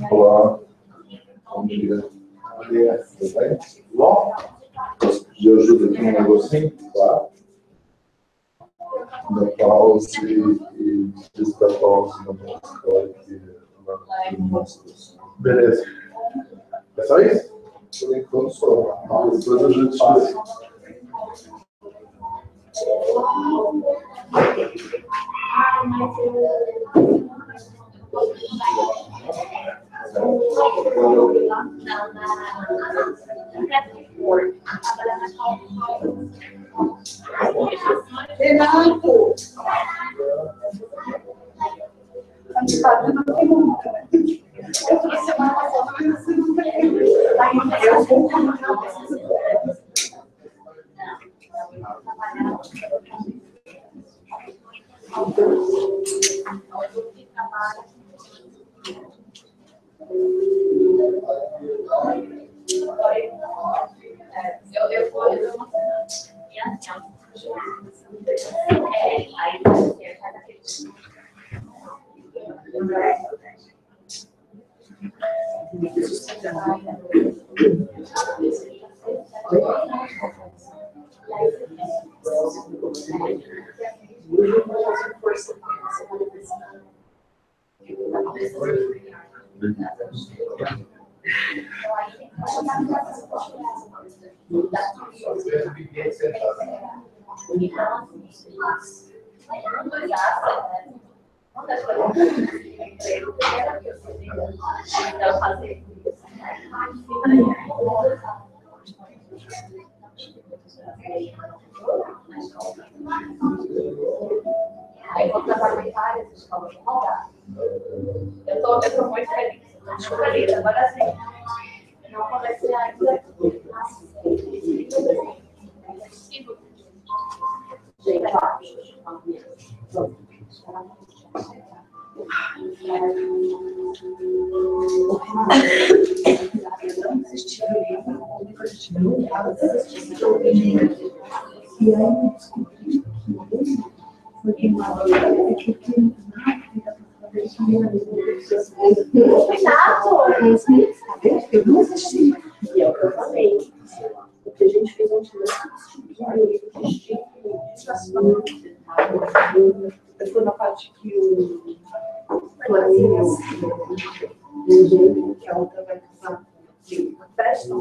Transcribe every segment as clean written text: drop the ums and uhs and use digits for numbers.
Olá, bom dia. Bom dia, tudo bem? Bom, posso pedir ajuda aqui um negocinho? Claro. Da pausa e diz da pausa no beleza. É só isso? Por enquanto só. Depois a gente faz. Renato! Eu trouxe semana passada, mas você não veio. Eu vou Eu tô muito feliz. Agora sim. Não comecei ainda. E aí eu descobri que foi queimado. Eu não assisti. E é o que eu falei. Porque a gente fez um eu fui na parte que o Clarinhas que a outra vai casar a festa.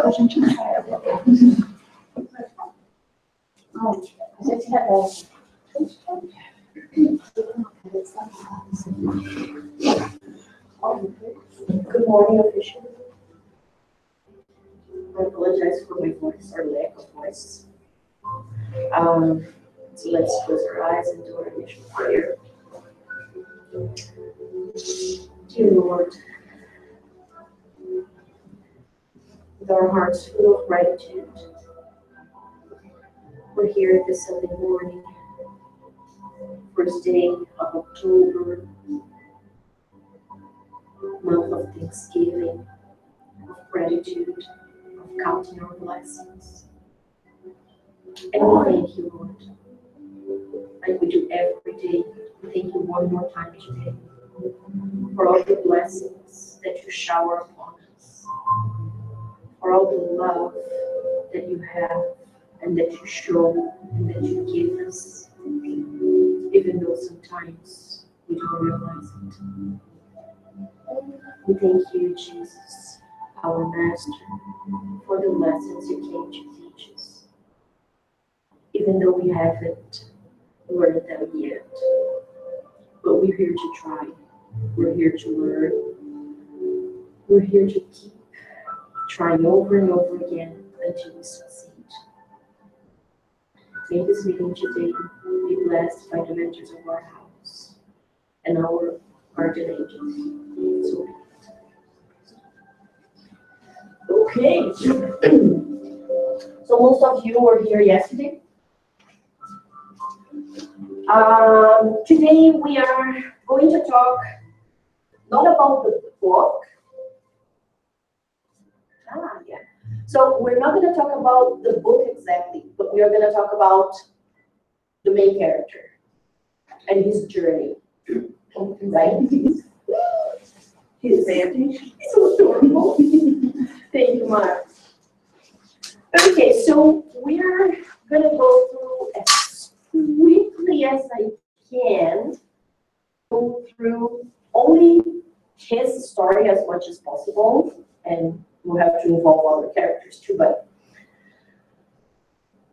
A gente Good morning, official. I apologize for my voice or lack of voice. So let's close our eyes and do our initial prayer. Dear Lord, with our hearts full of gratitude, we're here this Sunday morning, first day of October, month of Thanksgiving, of gratitude, of counting our blessings. And we thank you, Lord, like we do every day. We thank you one more time today for all the blessings that you shower upon us, for all the love that you have and that you show and that you give us, even though sometimes we don't realize it. We thank you, Jesus, our Master, for the lessons you came to teach us. Even though we haven't learned them yet. But we're here to try. We're here to learn. We're here to keep trying over and over again until we succeed. May this meeting today be blessed by the mentors of our house and our guardian angels. So, okay. So most of you were here yesterday. Today we are going to talk not about the book. Yeah. So we're not going to talk about the book exactly, but we are going to talk about the main character and his journey. Right? His vantage. It's so adorable. Thank you, Mark. Okay, so we're going to go through as quickly as I can, go through only his story as much as possible, and we'll have to involve other characters too, but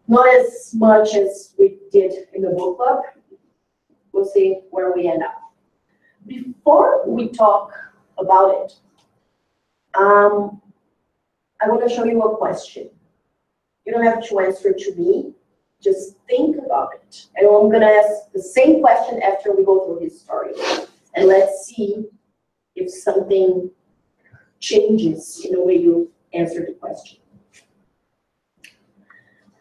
not as much as we did in the book club. We'll see where we end up. Before we talk about it, I want to show you a question. You don't have to answer to me. Just think about it. And I'm going to ask the same question after we go through his story. And let's see if something changes in the way you answer the question.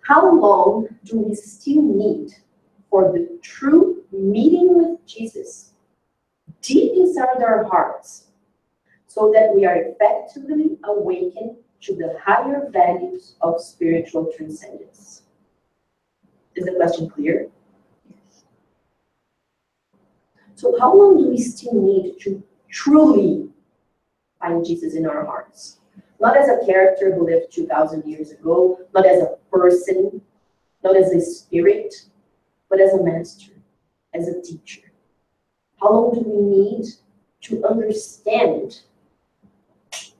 How long do we still need for the true meeting with Jesus deep inside our hearts so that we are effectively awakened to the higher values of spiritual transcendence? Is the question clear? So how long do we still need to truly find Jesus in our hearts? Not as a character who lived 2,000 years ago, not as a person, not as a spirit, but as a master, as a teacher. How long do we need to understand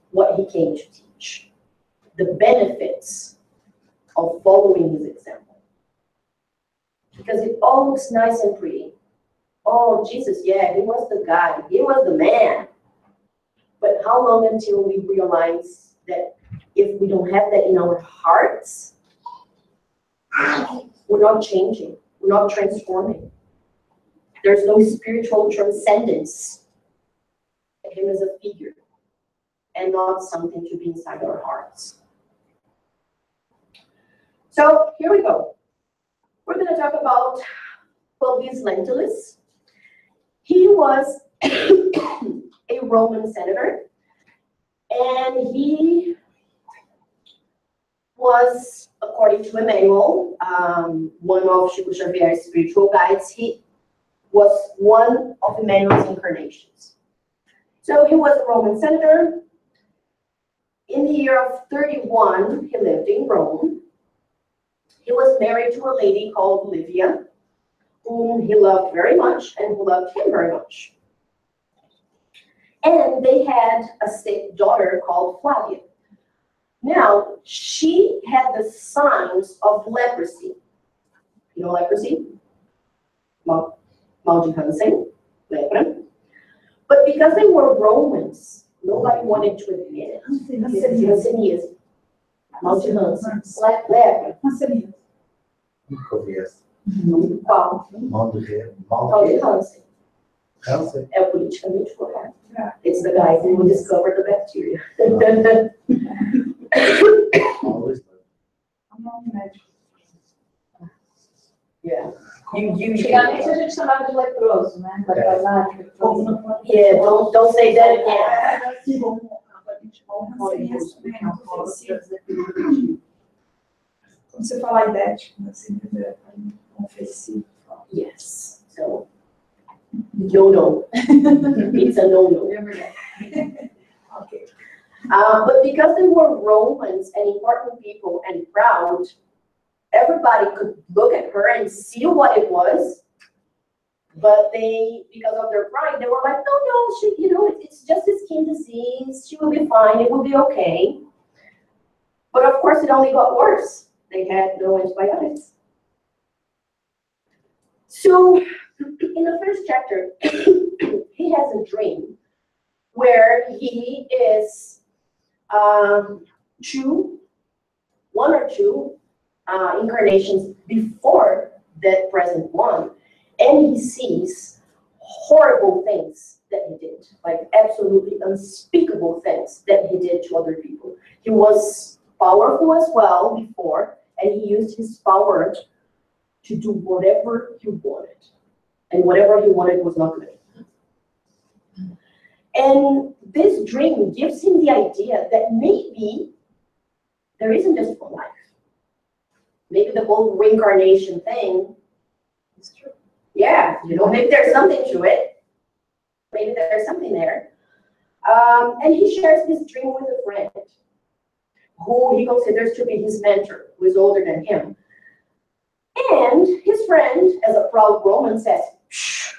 what he came to teach? The benefits of following his example. Because it all looks nice and pretty. Oh, Jesus, yeah, he was the guy, he was the man. But how long until we realize that if we don't have that in our hearts, we're not changing, we're not transforming. There's no spiritual transcendence. Him as a figure and not something to be inside our hearts. So here we go. We're going to talk about Publius Lentulus. He was a Roman senator, and he was, according to Emmanuel, one of Chico Xavier's spiritual guides, he was one of Emmanuel's incarnations. So he was a Roman senator. In the year of 31, he lived in Rome. He was married to a lady called Livia, whom he loved very much and who loved him very much. And they had a sick daughter called Flavia. Now, she had the signs of leprosy. You know leprosy? Mal de Hansen, lepra. But because they were Romans, nobody wanted to admit it. Hansenism. Mal de Hansen. Lepra. Hansenism. Qual? Mal de Hansen. Hansen. É politicamente correto. It's the guy who discovered the bacteria. Yeah. Antigamente a gente chamava de leproso, né? Yeah, don't say that again. Quando você fala idético, assim, ofensivo. Yes. So, no. It's a no. Okay. But because they were Romans and important people and proud, everybody could look at her and see what it was. But they, because of their pride, they were like, no, she, it's just a skin disease. She will be fine. It will be okay. But of course, it only got worse. They had no antibiotics. So in the first chapter, he has a dream where he is one or two incarnations before the present one, and he sees horrible things that he did, like absolutely unspeakable things that he did to other people. He was powerful as well before, and he used his power to do whatever he wanted, and whatever he wanted was not good. And this dream gives him the idea that maybe there isn't just one life. Maybe the whole reincarnation thing is true. Yeah, you know, maybe there's something to it. Maybe there's something there. And he shares this dream with a friend who he considers to be his mentor, who is older than him. And his friend, as a proud Roman, says, "Shh,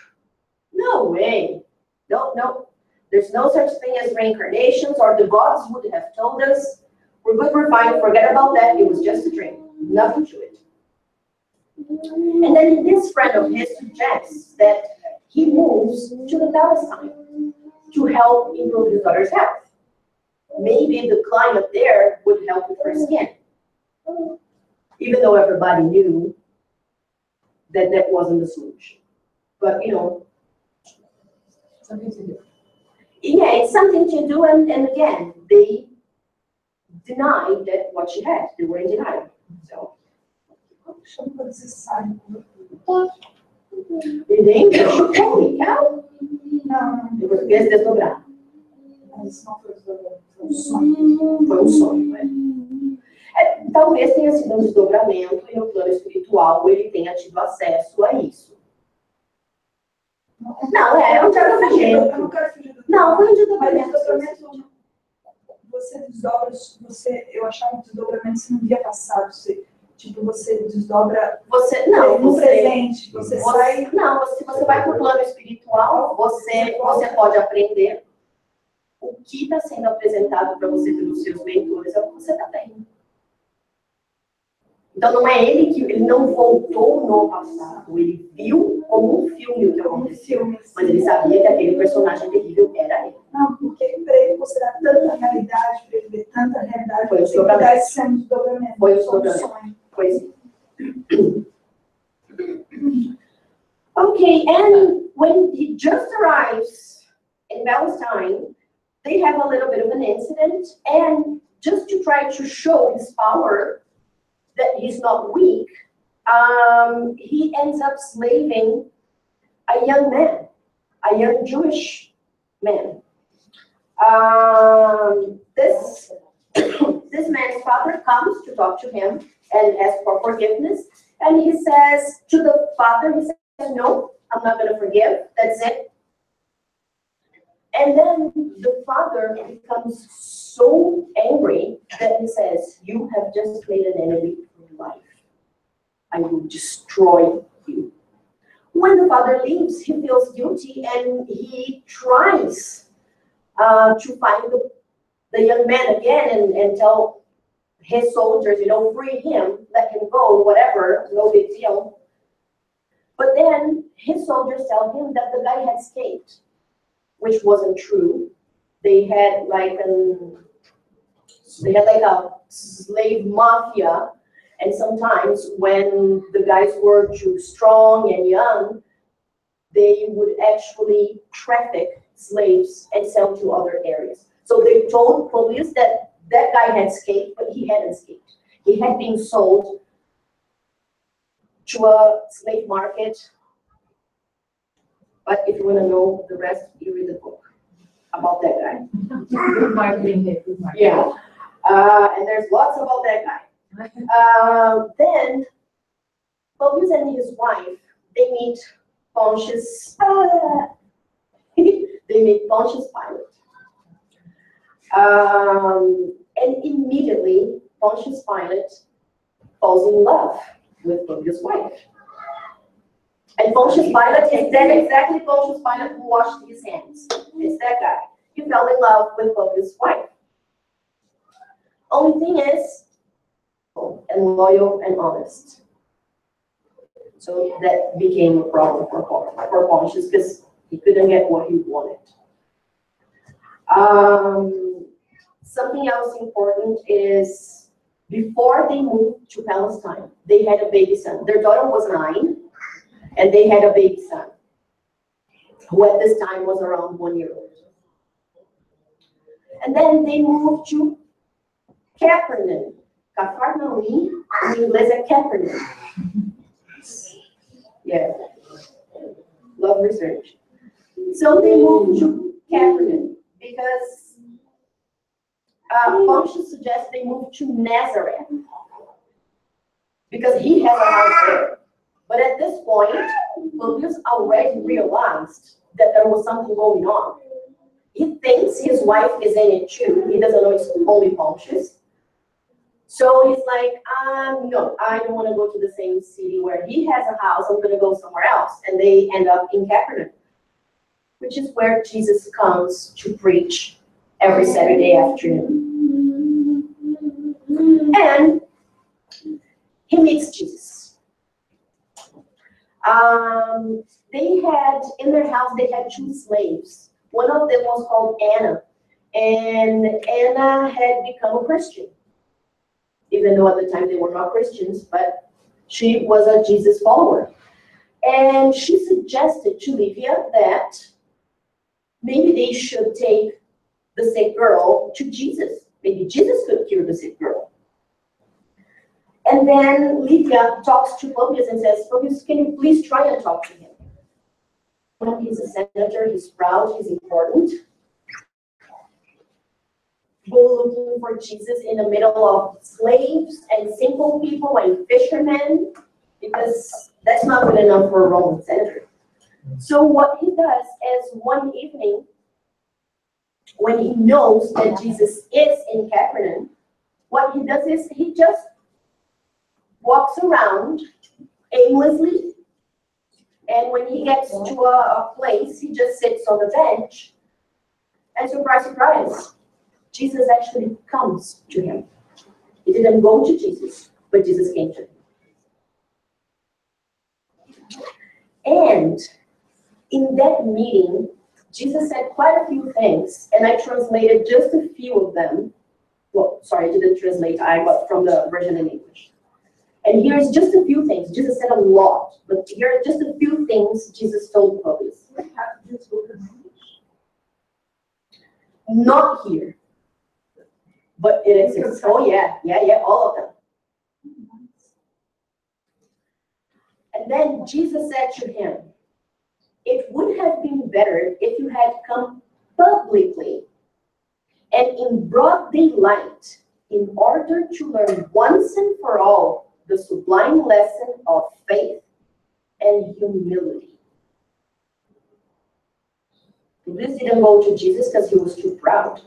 no way. No. There's no such thing as reincarnations, or the gods would have told us. We're good, we're fine, forget about that. It was just a dream, nothing to it." And then this friend of his suggests that he moves to the Palestine to help improve his daughter's health. Maybe the climate there would help with her skin. Even though everybody knew that that wasn't the solution. But, you know, Something to do. yeah, it's something to do, and again, they denied that what she had. They were in denial. So, Chama você sai. entende? Legal? Não, Em português, desdobrar. isso não foi um sonho. Foi um sonho, né? Talvez tenha sido um desdobramento e no plano espiritual ele tenha tido acesso a isso. Não, é um desdobramento. Eu não quero fugir do Não, foi um Mas desdobramento. desdobramento, você desdobra, eu achava que desdobramento você não via passado, você desdobra Não, no você... presente, você sai... Não, se você vai para o plano espiritual, você pode aprender o que está sendo apresentado para você pelos seus mentores, é o que você está vendo. Então não é ele não voltou no passado, ele viu como um filme o que aconteceu, mas ele sabia que aquele personagem terrível era ele. Não, porque para ele considerar tanta realidade, para ele ver tanta realidade, Foi o você pudesse ser um desdobramento. Foi o um desdobramento. sonho. Pois. Okay, and when he just arrives in Palestine, they have a little bit of an incident, and just to try to show his power, that he's not weak, he ends up slaving a young man, a young Jewish man. This man's father comes to talk to him and ask for forgiveness, and he says to the father, he says, "No, I'm not going to forgive, that's it." And then the father becomes so angry that he says, "You have just made an enemy for your life. I will destroy you." When the father leaves, he feels guilty and he tries to find the young man again and tell his soldiers, you know, free him, let him go, whatever, no big deal. But then his soldiers tell him that the guy had escaped, which wasn't true. They had like a slave mafia, and sometimes when the guys were too strong and young, they would actually traffic slaves and sell to other areas. So they told police that that guy had escaped, but he hadn't escaped. He had been sold to a slave market. But if you want to know the rest, you read the book about that guy. Good marketing here, good marketing. Yeah, and there's lots about that guy. Then Publius and his wife, they meet Pontius. They meet Pontius Pilate. And immediately, Pontius Pilate falls in love with Publius' wife. And Pontius Pilate is that exactly Pontius Pilate who washed his hands. It's that guy. He fell in love with Publius' wife. Only thing is, and loyal and honest. So that became a problem for Pontius because he couldn't get what he wanted. Something else important is before they moved to Palestine, they had a baby son. Their daughter was 9, and they had a baby son, who at this time was around 1 year old. And then they moved to Capernaum. Capernaum, in inglês é Capernaum. Yeah, love research. So they moved to Capernaum because Pontius suggests they move to Nazareth because he has a house there. But at this point, Publius already realized that there was something going on. He thinks his wife is in it too. He doesn't know it's only Pontius. So he's like, no, I don't want to go to the same city where he has a house. I'm going to go somewhere else. And they end up in Capernaum, which is where Jesus comes to preach every Saturday afternoon. And he meets Jesus. They had, in their house, they had 2 slaves. One of them was called Anna. And Anna had become a Christian. Even though at the time they were not Christians, but she was a Jesus follower. And she suggested to Livia that maybe they should take the sick girl to Jesus. Maybe Jesus could cure the sick girl. And then Livia talks to Publius and says, Publius, can you please try and talk to him? He's a senator, he's proud, he's important. Go looking for Jesus in the middle of slaves and simple people and fishermen, because that's not good enough for a Roman senator. So what he does is one evening, when he knows that Jesus is in Capernaum, what he does is he just walks around aimlessly, and when he gets to a place, he just sits on the bench, and surprise, surprise, Jesus actually comes to him. He didn't go to Jesus, but Jesus came to him. And in that meeting, Jesus said quite a few things, and I translated just a few of them. Well, sorry, I didn't translate, I got from the version in English. And here's just a few things. Jesus said a lot, but here are just a few things Jesus told Publius. Not here, but it exists. Oh yeah, all of them. And then Jesus said to him, it would have been better if you had come publicly and in broad daylight in order to learn once and for all the sublime lesson of faith and humility. This didn't go to Jesus because he was too proud.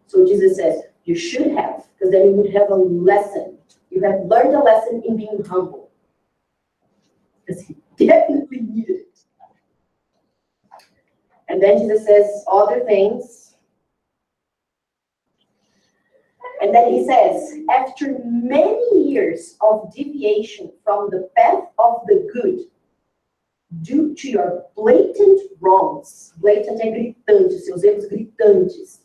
So Jesus says, you should have, because then you would have a lesson. You have learned a lesson in being humble. Because he definitely needed it. And then Jesus says other things. And then he says, after many years of deviation from the path of the good, due to your blatant wrongs, blatant é gritante, seus erros gritantes,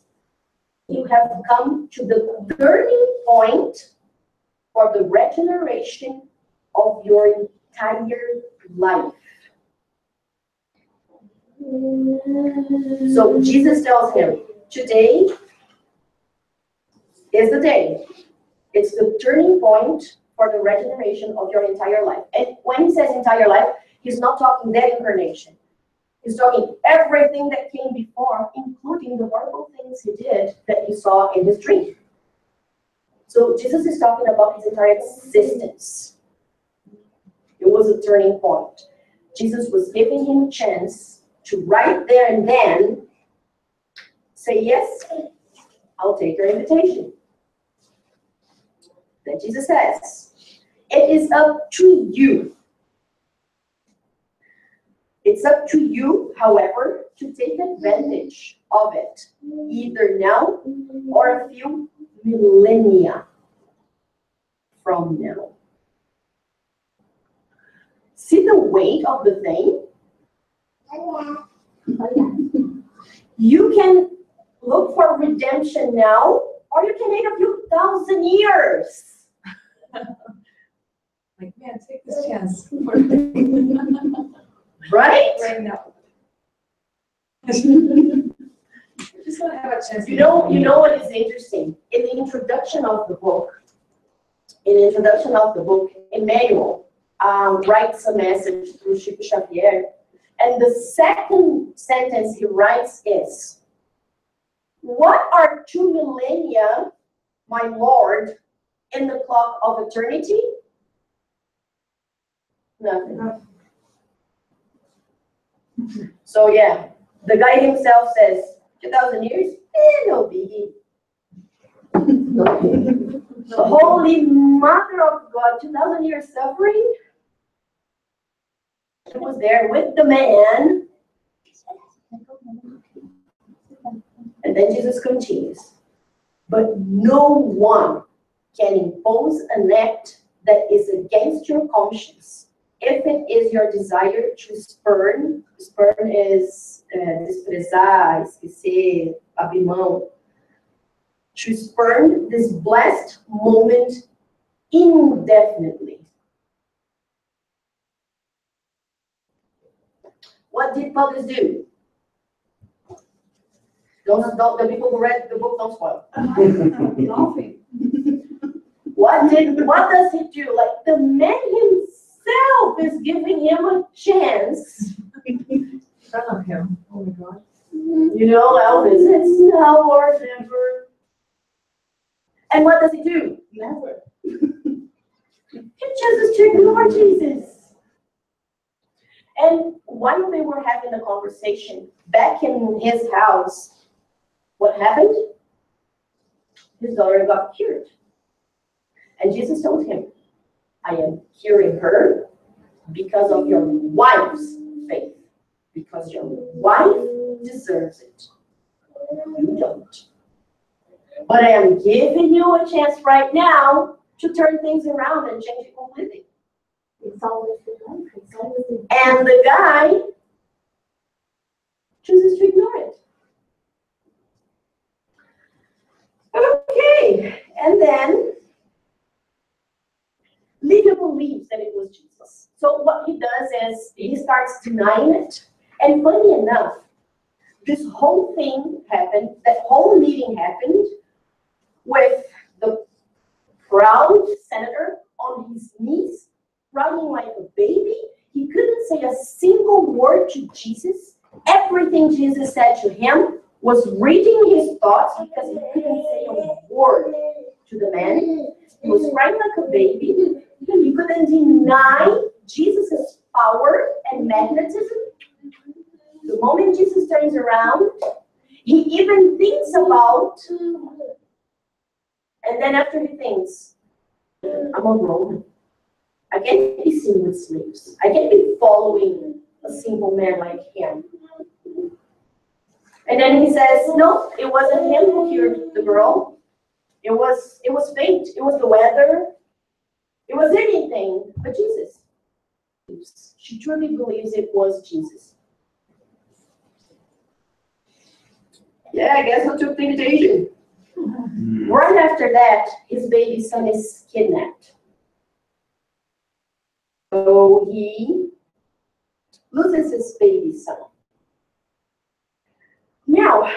you have come to the turning point for the regeneration of your entire life. So Jesus tells him, today is the day. It's the turning point for the regeneration of your entire life. And when he says entire life, he's not talking that incarnation. He's talking everything that came before, including the horrible things he did that he saw in his dream. So Jesus is talking about his entire existence. It was a turning point. Jesus was giving him a chance to right there and then say, yes, I'll take your invitation. Then Jesus says, it is up to you. It's up to you, however, to take advantage of it, either now or a few millennia from now. See the weight of the thing? You can look for redemption now, or you can wait a few thousand years. Like, man, take this chance. Right? Right now. Just want to have a chance. You know what is interesting? In the introduction of the book, Emmanuel writes a message through Chico Xavier, and the second sentence he writes is, "What are 2 millennia, my Lord, in the clock of eternity?" Nothing. So yeah, the guy himself says, 2,000 years? No biggie. The Holy Mother of God, 2,000 years suffering. She was there with the man. And then Jesus continues. But no one can impose an act that is against your conscience. If it is your desire to spurn is desprezar, esquecer, abrir mão, to spurn this blessed moment indefinitely. What did Publius do? The people who read the book don't spoil. Laughing. What does he do? Like, the man himself is giving him a chance. Son of him. Oh my God. You know, Elvis, it's now or never. And what does he do? Never. He chooses to ignore Jesus. And while they were having a conversation back in his house, what happened? His daughter got cured. And Jesus told him, I am curing her because of your wife's faith. Because your wife deserves it. You don't. But I am giving you a chance right now to turn things around and change it completely. It's always the life. It's always the And the guy chooses to ignore it. Okay, and then Lydia believes that it was Jesus. So what he does is he starts denying it. And funny enough, this whole thing happened, that whole meeting happened with the proud senator on his knees, crying like a baby. He couldn't say a single word to Jesus. Everything Jesus said to him was reading his thoughts because he couldn't say a word to the man. He was crying like a baby. He couldn't deny Jesus' power and magnetism. The moment Jesus turns around, he even thinks about, and then after he thinks, I'm a Roman. I can't be seen with slaves. I can't be following a simple man like him. And then he says, no, it wasn't him who cured the girl. It was fate. It was the weather. It was anything but Jesus. She truly believes it was Jesus. Yeah, I guess I took the invitation. Right after that, his baby son is kidnapped. So he loses his baby son. Now,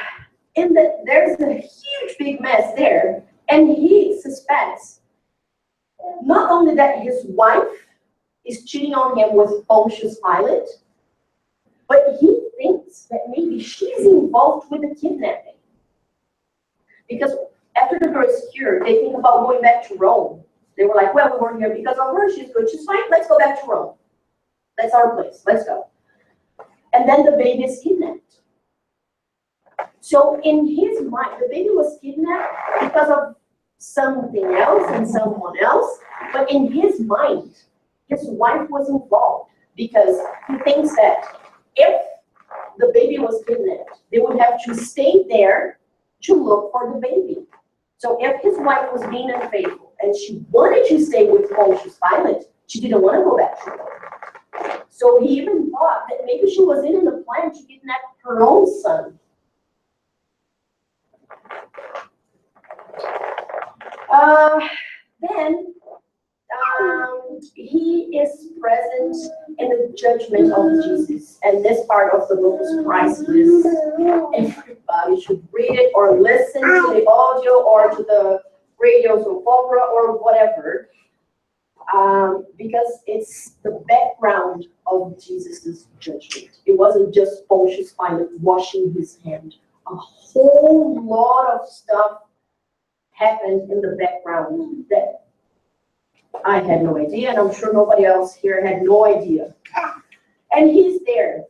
there's a huge big mess there, and he suspects not only that his wife is cheating on him with Pontius Pilate, but he thinks that maybe she's involved with the kidnapping. Because after the girl is cured, they think about going back to Rome. They were like, well, we weren't here because of her. She's good. She's fine. Let's go back to Rome. That's our place. Let's go. And then the baby is kidnapped. So in his mind, the baby was kidnapped because of something else and someone else. But in his mind, his wife was involved because he thinks that if the baby was kidnapped, they would have to stay there to look for the baby. So if his wife was being unfaithful and she wanted to stay with Pontius Pilate, she didn't want to go back to Rome. So he even thought that maybe she was in the plan to kidnap her own son. Then he is present in the judgment of Jesus. And this part of the book is priceless. Everybody should read it or listen to the audio or to the radio soap opera or whatever. Because it's the background of Jesus' judgment. It wasn't just Pontius Pilate washing his hand. A whole lot of stuff happened in the background that I had no idea, and I'm sure nobody else here had no idea. And he's there.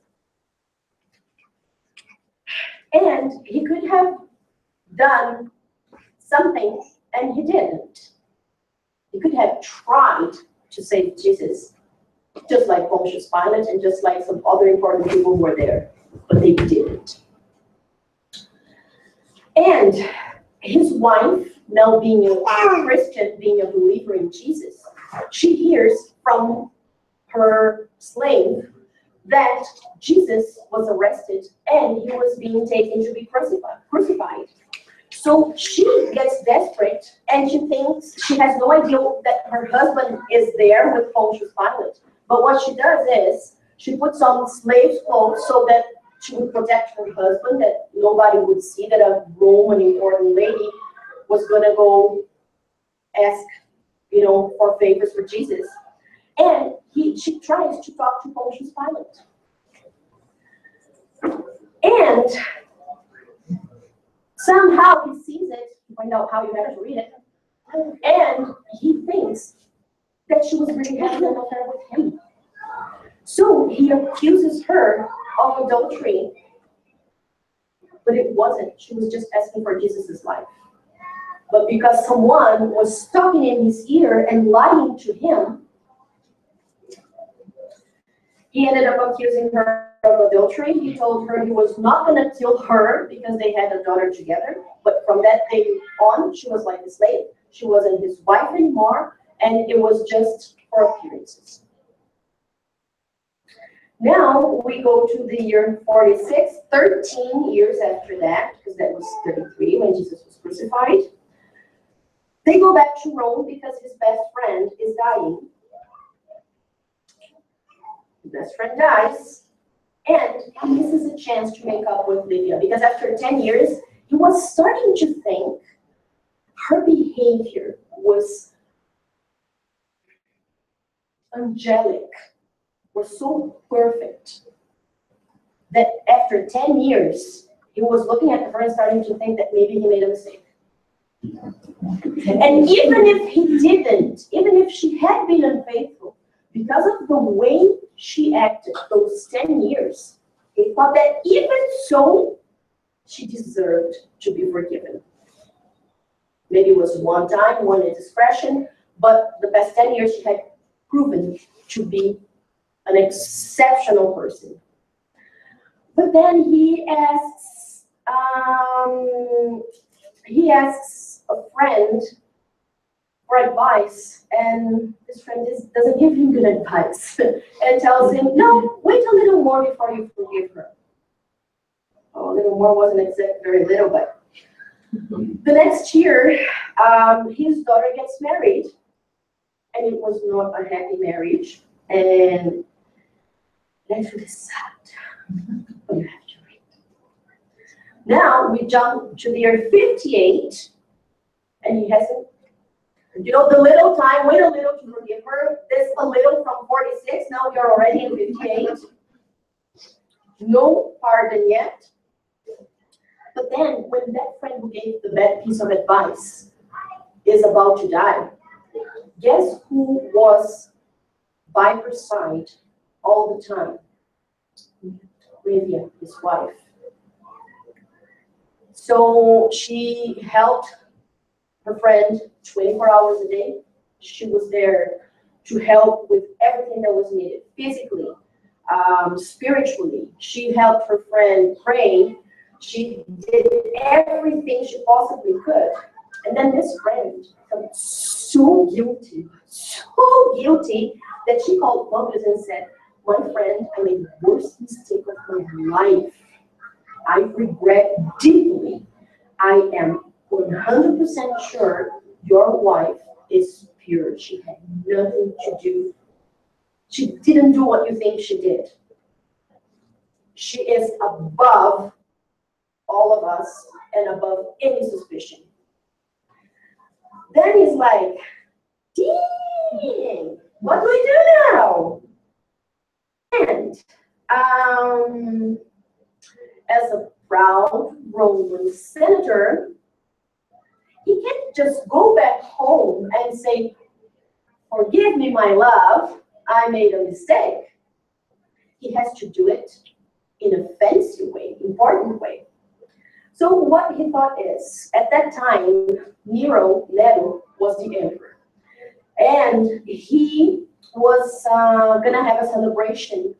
And he could have done something, and he didn't. He could have tried to save Jesus, just like Pontius Pilate and just like some other important people were there, but they didn't. And his wife, now being a Christian, being a believer in Jesus, she hears from her slave that Jesus was arrested and he was being taken to be crucified. So she gets desperate and she thinks she has no idea that her husband is there with Pontius Pilate. But what she does is she puts on slave's clothes so that she would protect her husband, that nobody would see that a Roman important lady was going to go ask, for favors for Jesus. And she tries to talk to Pontius Pilate. And somehow he sees it, to find out how you have to read it, and he thinks that she was really having an affair with him. So he accuses her of adultery, but it wasn't. She was just asking for Jesus' life. But because someone was talking in his ear and lying to him, he ended up accusing her of adultery. He told her he was not going to kill her because they had a daughter together. But from that day on, she was like a slave. She wasn't his wife anymore, and it was just for appearances. Now we go to the year 46, 13 years after that, because that was 33 when Jesus was crucified. They go back to Rome because his best friend is dying. His best friend dies, and he misses a chance to make up with Lydia, because after 10 years, he was starting to think her behavior was angelic, was so perfect, that after 10 years, he was looking at her and starting to think that maybe he made a mistake. And even if he didn't, even if she had been unfaithful, because of the way she acted those 10 years, he thought that even so, she deserved to be forgiven. Maybe it was one time, one indiscretion, but the past 10 years she had proven to be an exceptional person. But then he asks a friend for advice, and this friend doesn't give him good advice and tells him, no, wait a little more before you forgive her. Oh, a little more wasn't exactly very little, but the next year, his daughter gets married, and it was not a happy marriage, and that's really sad. But you have to read. Now we jump to the year 58, and he hasn't, the little time, wait a little to forgive her. This a little from 46, now we are already in 58. No pardon yet. But then, when that friend who gave the bad piece of advice is about to die, guess who was by her side all the time? Lydia, his wife. So she helped her friend 24 hours a day. She was there to help with everything that was needed, physically, spiritually. She helped her friend pray. She did everything she possibly could. And then this friend felt so guilty that she called Pontius and said, my friend, I made the worst mistake of my life. I regret deeply. I am 100% sure your wife is pure. She had nothing to do. She didn't do what you think she did. She is above all of us and above any suspicion. Then he's like, dang, what do we do now? And as a proud Roman senator, he can't just go back home and say, forgive me, my love, I made a mistake. He has to do it in a fancy way, important way. So what he thought is, at that time, Nero was the emperor. And he was gonna have a celebration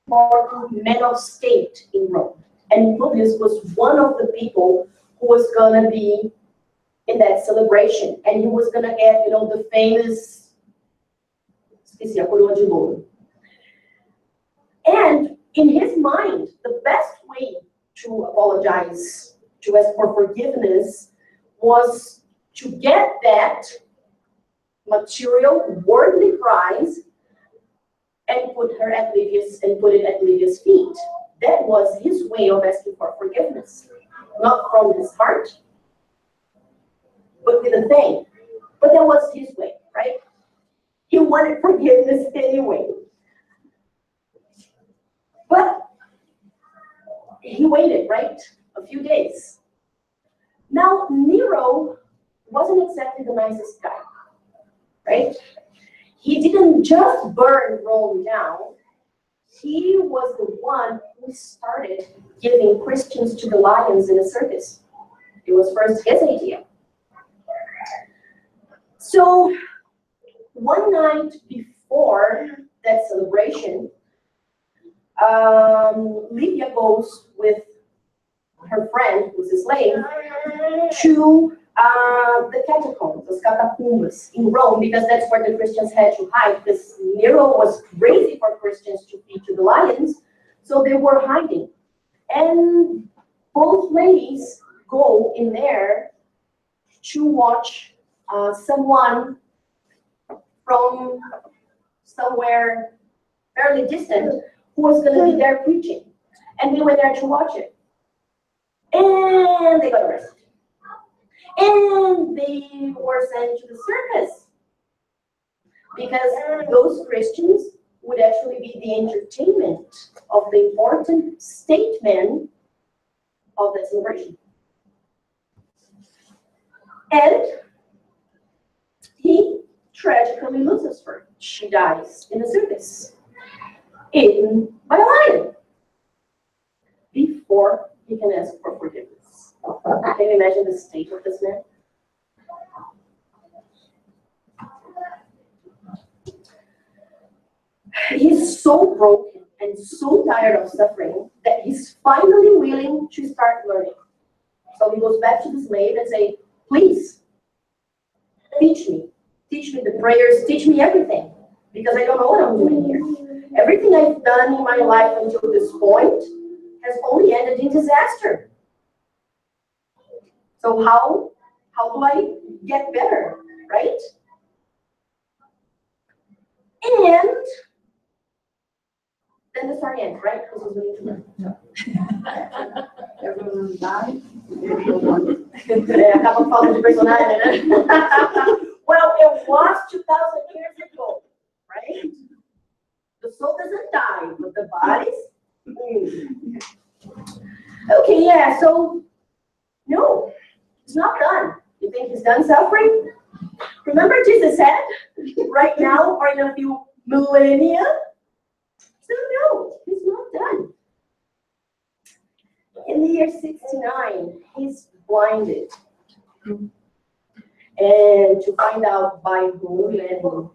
for men of state in Rome. And Publius was one of the people who was gonna be in that celebration. And he was gonna get, the famous, esqueci, a coroa de louro. And in his mind, the best way to apologize, to ask for forgiveness, was to get that material, worldly prize, and put it at Livia's feet. That was his way of asking for forgiveness, not from his heart, but with a thing. But that was his way, right? He wanted forgiveness anyway. But he waited, right? A few days. Now, Nero wasn't exactly the nicest guy, right? He didn't just burn Rome down. He was the one who started giving Christians to the lions in a circus. It was first his idea. So, one night before that celebration, Livia goes with her friend, who's a slave, to the catacombs, the catacumbas in Rome, because that's where the Christians had to hide, because Nero was crazy for Christians to feed to the lions, so they were hiding. And both ladies go in there to watch someone from somewhere fairly distant who was going to be there preaching. And they were there to watch it. And they got arrested. And they were sent to the circus. Because those Christians would actually be the entertainment of the important statesmen of that celebration. And he tragically loses her. She dies in the circus, eaten by a lion, before he can ask for forgiveness. Can you imagine the state of this man? He's so broken and so tired of suffering that he's finally willing to start learning. So he goes back to the slave and say, please, teach me the prayers, teach me everything, because I don't know what I'm doing here. Everything I've done in my life until this point has only ended in disaster. So how do I get better, right? And then the story ends, right? Because he's willing to learn. Everyone died. Acaba falando de personagem, né? Well, it was 2,000 years ago, right? The soul doesn't die, but the bodies. Okay, yeah, so, no, it's not done. You think he's done suffering? Remember Jesus said, right now, or in a few millennia? So no, he's not done. In the year 69, he's blinded. And to find out by whom and whom.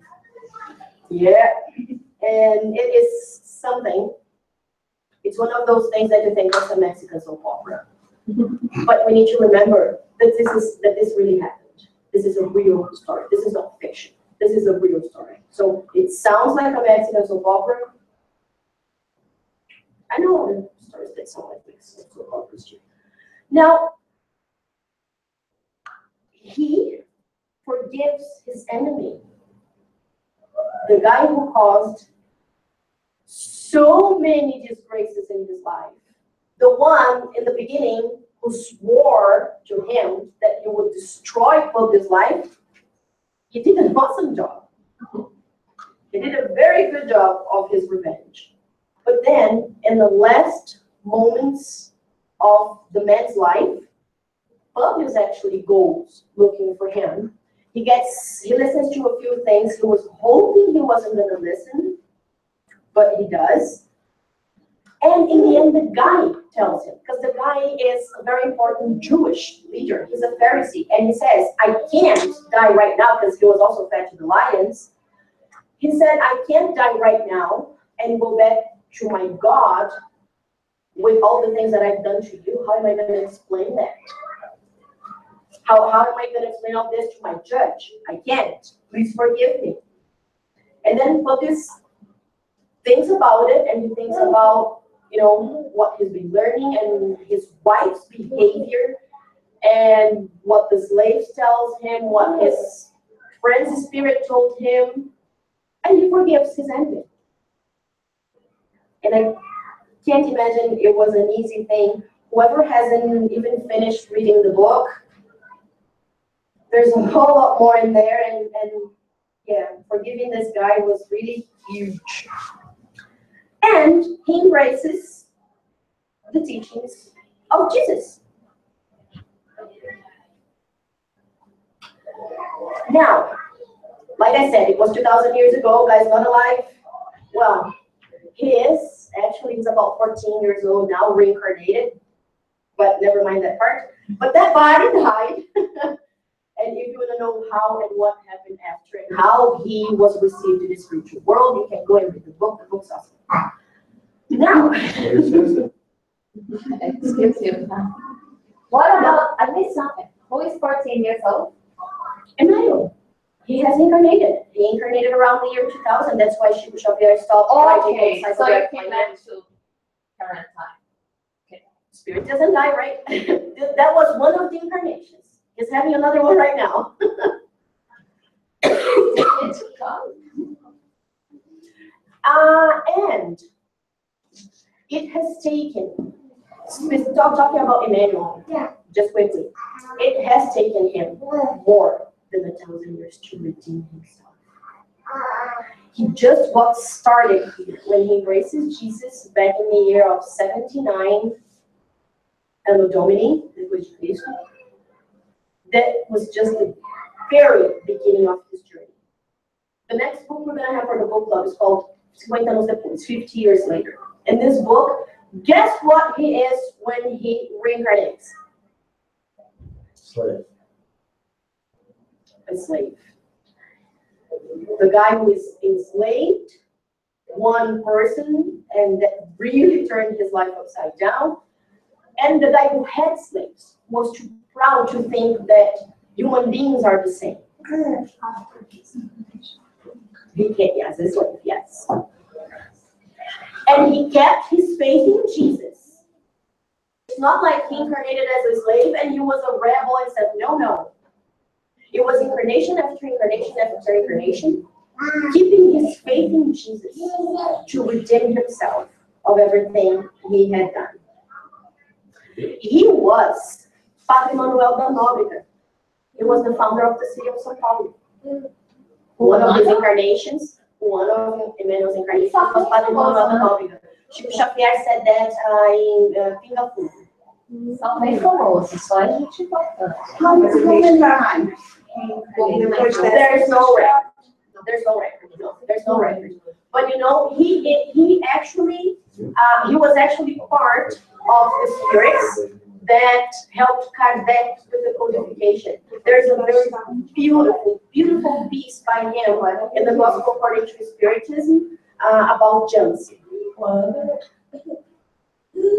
Yeah, and it is something. It's one of those things that you think that's a Mexican soap opera. But we need to remember that this really happened. This is a real story. This is not fiction. This is a real story. So it sounds like a Mexican soap opera, I know other stories that sound like this. Now, he forgives his enemy, the guy who caused so many disgraces in his life, the one in the beginning who swore to him that he would destroy Bobby's life. He did an awesome job. He did a very good job of his revenge. But then, in the last moments of the man's life, Bobby actually goes looking for him. He listens to a few things. He was hoping he wasn't going to listen, but he does. And in the end, the guy tells him, because the guy is a very important Jewish leader. He's a Pharisee. And he says, I can't die right now, because he was also fed to the lions. He said, I can't die right now and go back to my God with all the things that I've done to you. How am I going to explain that? How am I going to explain all this to my judge? I can't. Please forgive me. And then Bobby's thinks about it, and he thinks about, what he's been learning and his wife's behavior and what the slaves tells him, what his friend's spirit told him, and he forgives his enemy. And I can't imagine it was an easy thing. Whoever hasn't even finished reading the book, there's a whole lot more in there, and yeah, forgiving this guy was really huge. And he embraces the teachings of Jesus. Now, like I said, it was 2,000 years ago, guy's not alive. Well, he's about 14 years old now, reincarnated, but never mind that part. But that body died. And if you want to know how and what happened after and how he was received in the spiritual world, you can go and read the book. The book's awesome. Now, excuse you. What about, I missed something. Who is 14 years old? Emmanuel. He has incarnated. He incarnated around the year 2000. That's why Chico Xavier stopped writing. Okay, so you came back to current time. Okay. Spirit doesn't die, right? That was one of the incarnations. He's having another one right now. And it has taken, talking about Emmanuel, just quickly, it has taken him more than 1,000 years to redeem himself. He just got started here when he embraces Jesus back in the year of 79, Anno Domini, which is that was just the very beginning of his journey. The next book we're going to have for the book club is called 50 anos depois, 50 years later. In this book, guess what he is when he reincarnates? Slave. A slave. The guy who is enslaved, one person, and that really turned his life upside down. And the guy who had slaves was too proud to think that human beings are the same. He kept, yes, a slave, yes. And he kept his faith in Jesus. It's not like he incarnated as a slave and he was a rebel and said, no. It was incarnation after incarnation after incarnation, keeping his faith in Jesus to redeem himself of everything he had done. He was Padre Manuel da Nóbrega. He was the founder of the city of São Paulo. One of his incarnations, one of Emmanuel's incarnations was Padre Manuel da Nóbrega. Chico Xavier said that in Pinga Fogo. São bem famosos, só a gente volta. There's no record. There's no record. No, there's no record. But he actually, he was actually part of the spirits that helped Kardec with the codification. There's a very beautiful, beautiful piece by him in the Gospel According to Spiritism about Jansen.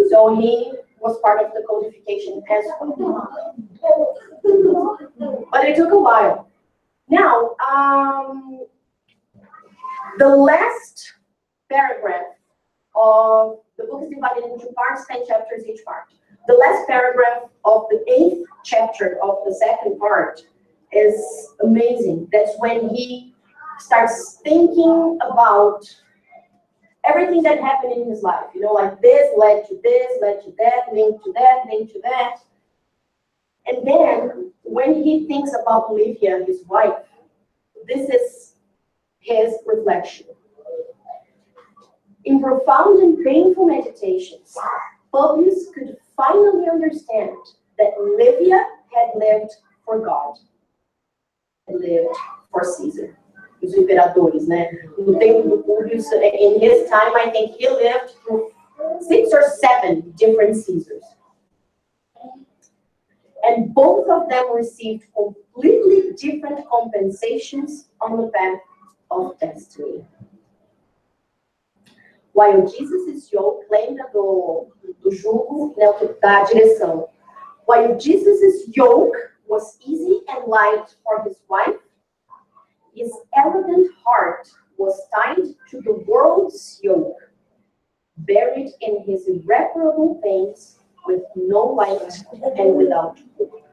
So he was part of the codification as well. But it took a while. Now, the last paragraph of The book is divided into parts, 10 chapters each part. The last paragraph of the 8th chapter of the second part is amazing. That's when he starts thinking about everything that happened in his life. You know, like this led to that, linked to that, linked to that. And then when he thinks about Olivia, his wife, this is his reflection. In profound and painful meditations, Publius could finally understand that Olivia had lived for God, had lived for Caesar. Os imperadores, né? No tempo do Publius, in his time, I think he lived through 6 or 7 different Caesars. And both of them received completely different compensations on the path of destiny. While Jesus' yoke, lembra do jugo, né, da direção. While Jesus' yoke was easy and light for his wife, his arrogant heart was tied to the world's yoke, buried in his irreparable pains, with no light and without hope.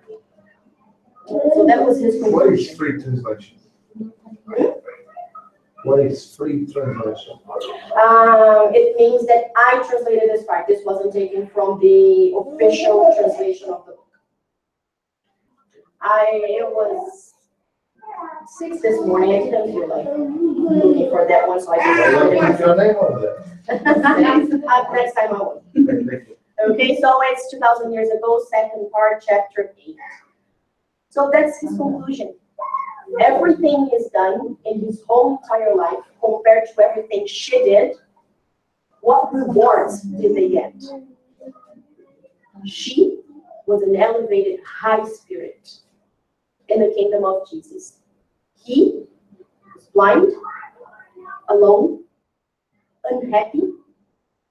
So that was his What is conclusion. free translation? What is free translation? It means that I translated this part. This wasn't taken from the official translation of the book. It was 6 this morning. I didn't feel like looking for that one, so I just Your name on that. next time I will. Thank you. Okay, so it's 2,000 years ago, second part, chapter 8. So that's his conclusion. Everything he's done in his whole entire life, compared to everything she did, what rewards did they get? She was an elevated high spirit in the kingdom of Jesus. He was blind, alone, unhappy,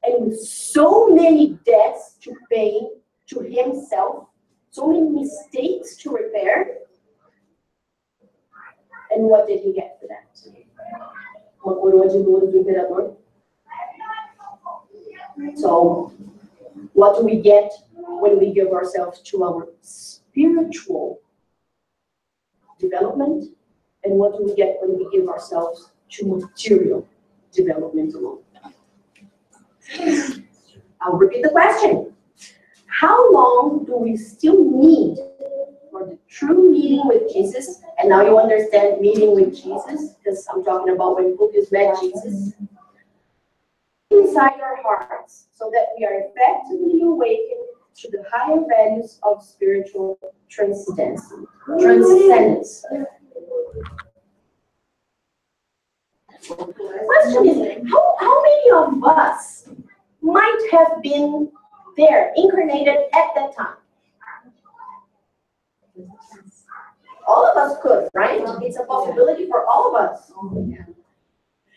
and with so many debts to pay to himself, so many mistakes to repair. And what did he get for that? Uma coroa de louros do imperador. So, what do we get when we give ourselves to our spiritual development? And what do we get when we give ourselves to material development alone? I'll repeat the question. How long do we still need for the true meeting with Jesus? And now you understand meeting with Jesus, because I'm talking about when Publius met Jesus. Inside our hearts, so that we are effectively awakened to the higher values of spiritual transcendence. Question is, how many of us might have been there, incarnated at that time? All of us could, right? It's a possibility for all of us.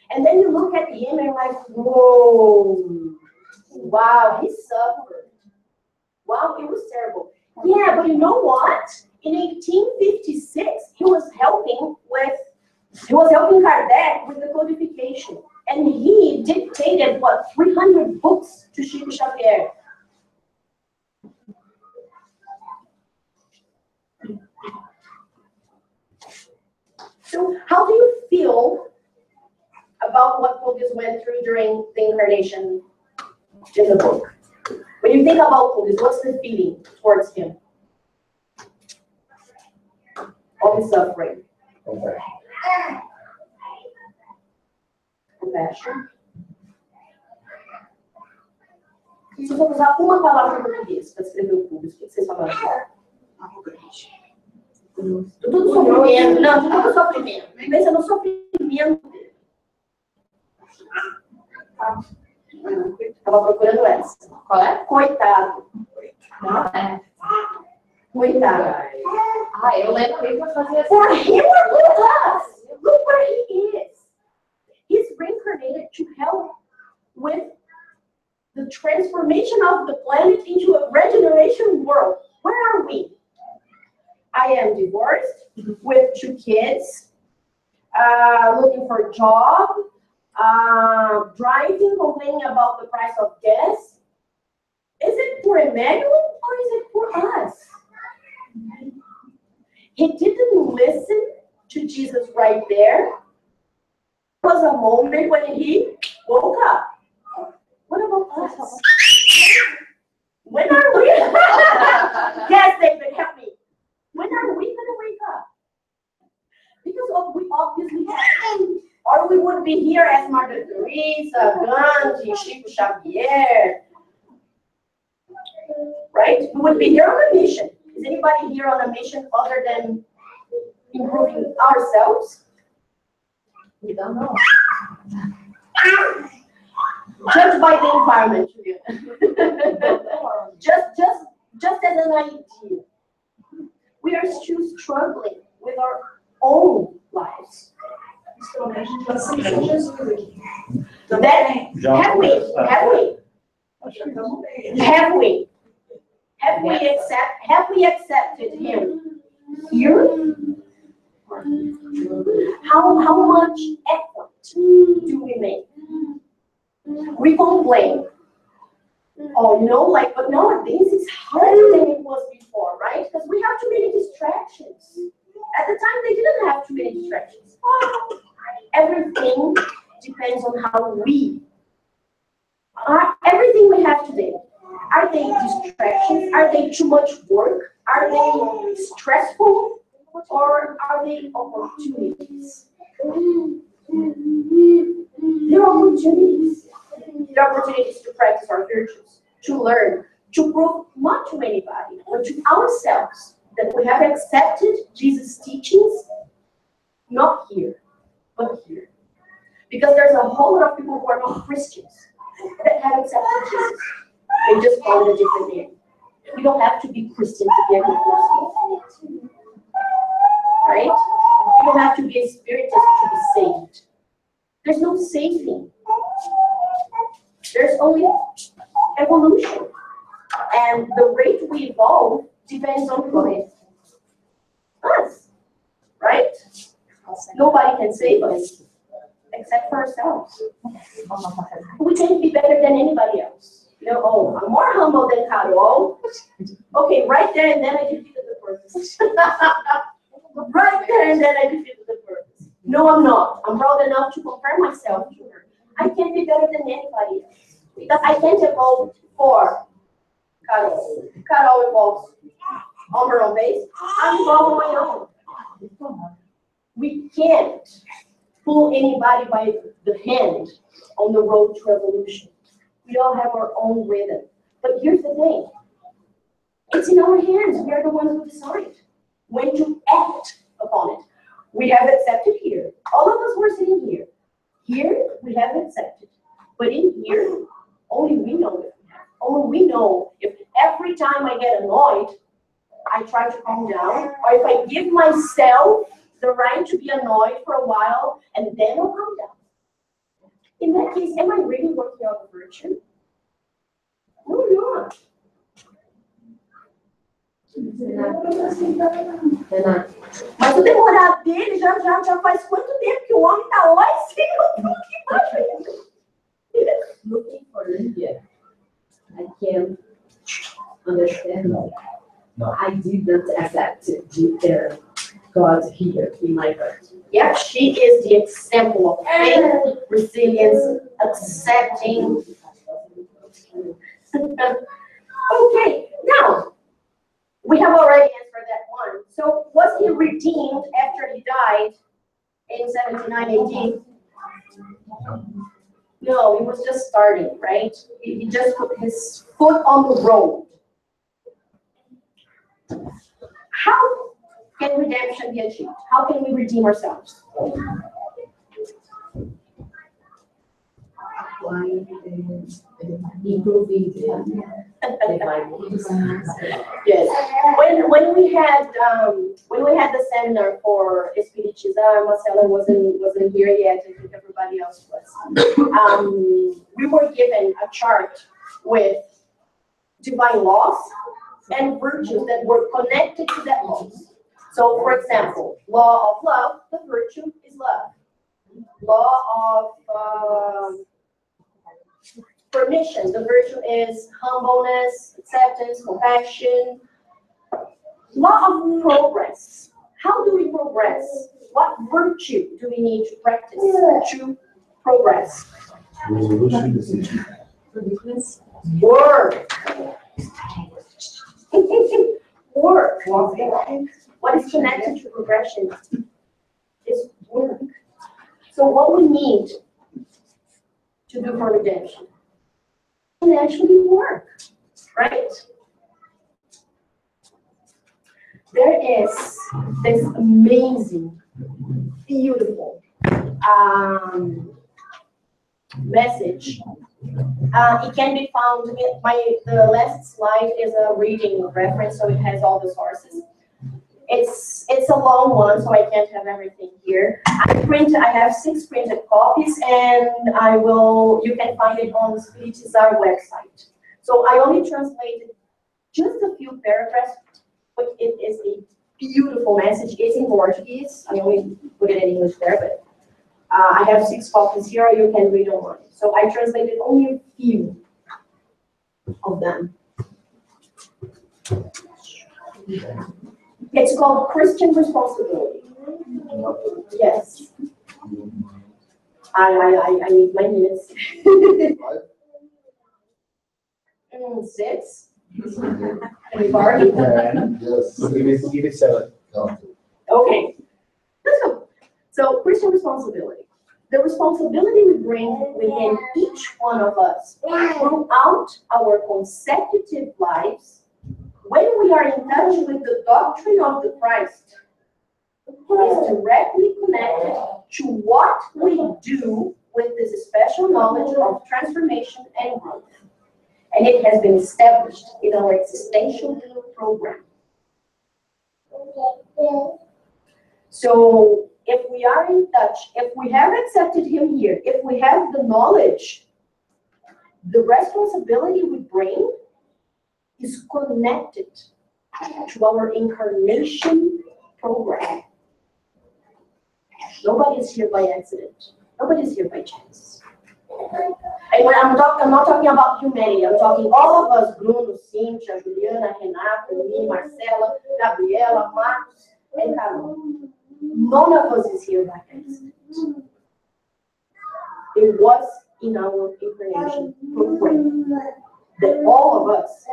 And then you look at him and you're like, whoa, wow, he suffered. Wow, it was terrible. Yeah, but you know what? In 1856, he was helping Kardec with the codification. And he dictated, 300 books to Chico Xavier. So how do you feel about what Publius went through during the incarnation in the book? When you think about Publius, what's the feeling towards him? All his suffering. Compassion. Se eu for usar uma palavra em português para descrever o Publius, o que vocês falaram? Arrogante. Tudo sofrimento. Não, tudo sofrimento. Pensa no sofrimento dele. Estava procurando essa. Qual é? Coitado. Coitado. Eu lembro mesmo pra fazer assim. For him or with us. Look where he is. He's reincarnated to help with the transformation of the planet into a regeneration world. Where are we? I am divorced with 2 kids, looking for a job, driving, complaining about the price of gas. Is it for Emmanuel or is it for us? He didn't listen to Jesus right there. There was a moment when he woke up. What about us? When are we? Yes, David, help me. When are we going to wake up? Because we obviously haven't. Or we would be here as Mother Teresa, Gandhi, Chico Xavier. Right? We would be here on a mission. Is anybody here on a mission other than improving ourselves? We don't know. Judged by the environment. just as an idea. We are still struggling with our own lives. A gente vai sentir Jesus aqui. Have we accepted him here? How much effort do we make? We complain. Oh, but nowadays it's harder than it was before, right? Because we have too many distractions. At the time, they didn't have too many distractions. Everything depends on how we everything we have today. Are they distractions? Are they too much work? Are they stressful? Or are they opportunities? They're opportunities. They're opportunities to practice our virtues, to learn, to prove not to anybody, but to ourselves that we have accepted Jesus' teachings, not here, but here. Because there's a whole lot of people who are not Christians that have accepted Jesus. They just call it a different name. You don't have to be Christian to be a good person. Right? You don't have to be a spiritist to be saved. There's no saving. There's only evolution. And the rate we evolve depends on who? Us. Right? Nobody can save us except for ourselves. We can't be better than anybody else. I'm more humble than Carol. Okay, right there and then I defeated the purpose. Right there and then I defeated the purpose. No, I'm not. I'm proud enough to compare myself to her. I can't be better than anybody else. Because I can't evolve for Carol. Carol evolves on her own base. I'm evolving on my own. We can't pull anybody by the hand on the road to evolution. We all have our own rhythm. But here's the thing. It's in our hands. We are the ones who decide when to act upon it. We have accepted here. All of us were sitting here. Here, we have accepted. But in here, only we know it. Only we know if every time I get annoyed, I try to calm down, or if I give myself the right to be annoyed for a while, and then I'll calm down. In that case, am I really working out the virtue? No, you're not. Renata. Mas o demorado dele já faz quanto tempo que o homem está lá em cima? Eu tô aqui embaixo ainda. Looking for Lydia, I can't understand. No. I didn't accept God here in my heart. Yep, she is the example of faith, resilience, accepting. Okay, now, we have already answered that one. So, was he redeemed after he died in 79 AD? No, he was just starting, right? He just put his foot on the road. How can redemption be achieved? How can we redeem ourselves? Improving Yes. When we had the seminar for Espiritism, Marcela wasn't here yet. I think everybody else was. We were given a chart with divine laws and virtues that were connected to that law. So, for example, law of love, the virtue is love. law of permission. The virtue is humbleness, acceptance, compassion. Law of progress. How do we progress? What virtue do we need to practice to progress? Resolution decision. Work. Work. What is connected to progression is work. So what we need to do for redemption can actually work, right? There is this amazing, beautiful message. It can be found in the last slide is a reading reference, so it has all the sources. It's a long one, so I can't have everything here. I have 6 printed copies, and you can find it on the Spiritizar website. So I only translated just a few paragraphs, but it is a beautiful message. It's in Portuguese. I only put it in English there, but I have 6 copies here. You can read online. So I translated only a few of them. It's called Christian Responsibility. Yes. I need my minutes. 6. We've already. Yes. Give it 7. Okay. Let's go. So Christian responsibility. The responsibility we bring within each one of us throughout our consecutive lives, when we are in touch with the doctrine of the Christ, is directly connected to what we do with this special knowledge of transformation and growth. And it has been established in our existential program. So if we are in touch, if we have accepted him here, if we have the knowledge, the responsibility we bring is connected to our incarnation program. Nobody is here by accident. Nobody is here by chance. And when I'm not talking about humanity. I'm talking all of us, Bruno, Cíntia, Juliana, Renata, me, Marcela, Gabriela, Marcos, and Carol. None of us is here by accident. It was in our incarnation program that all of us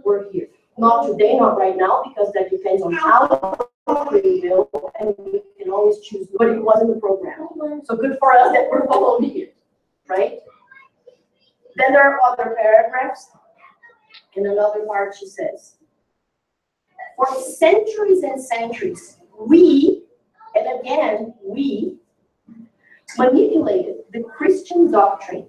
were here. Not today, not right now, because that depends on how we will, and we can always choose, but it wasn't the program. So good for us that we're following it, right? Then there are other paragraphs. In another part, she says, for centuries and centuries, we, and again, we manipulated the Christian doctrine,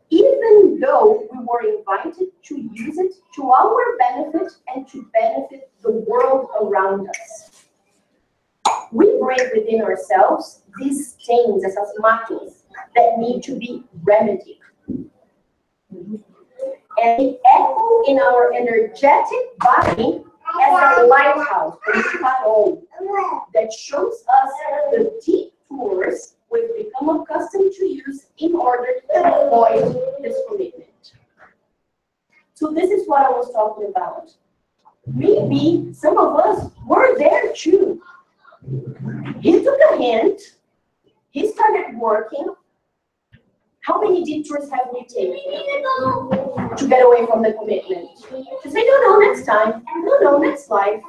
even though we were invited to use it to our benefit and to benefit the world around us. We bring within ourselves these stains, essas máculas, that need to be remedied. And they echo in our energetic body as a lighthouse, a farol, that shows us the deep tours we've become accustomed to use in order to avoid this commitment. So this is what I was talking about. Maybe some of us were there too. He took a hint. He started working. How many detours have we taken to get away from the commitment? To say, no, next time. No, next life.